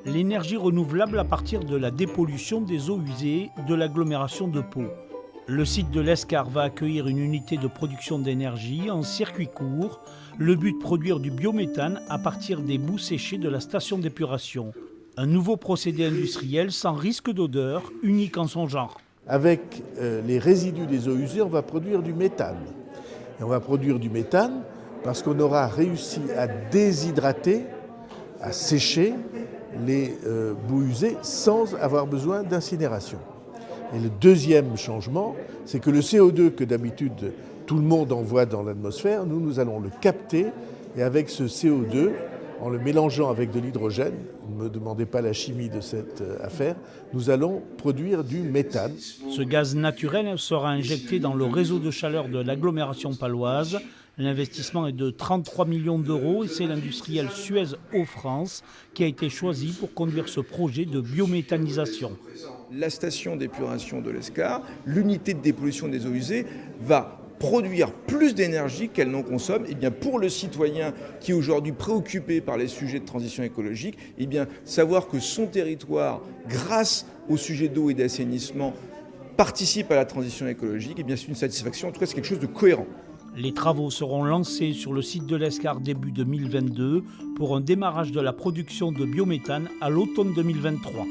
l'énergie renouvelable à partir de la dépollution des eaux usées de l'agglomération de Pau. Le site de l'Escar va accueillir une unité de production d'énergie en circuit court. Le but, produire du biométhane à partir des boues séchées de la station d'épuration. Un nouveau procédé industriel sans risque d'odeur, unique en son genre. Avec les résidus des eaux usées, on va produire du méthane. Et on va produire du méthane parce qu'on aura réussi à déshydrater, à sécher les boues usées sans avoir besoin d'incinération. Et le deuxième changement, c'est que le CO2 que d'habitude tout le monde envoie dans l'atmosphère, nous allons le capter et avec ce CO2, en le mélangeant avec de l'hydrogène, ne me demandez pas la chimie de cette affaire, nous allons produire du méthane. Ce gaz naturel sera injecté dans le réseau de chaleur de l'agglomération paloise. L'investissement est de 33 millions d'euros et c'est l'industriel Suez Eau France qui a été choisi pour conduire ce projet de biométhanisation. La station d'épuration de l'Escar, l'unité de dépollution des eaux usées, va produire plus d'énergie qu'elle n'en consomme. Et bien pour le citoyen qui est aujourd'hui préoccupé par les sujets de transition écologique, et bien savoir que son territoire, grâce au sujet d'eau et d'assainissement, participe à la transition écologique, et bien c'est une satisfaction. En tout cas, c'est quelque chose de cohérent. Les travaux seront lancés sur le site de l'Escar début 2022 pour un démarrage de la production de biométhane à l'automne 2023.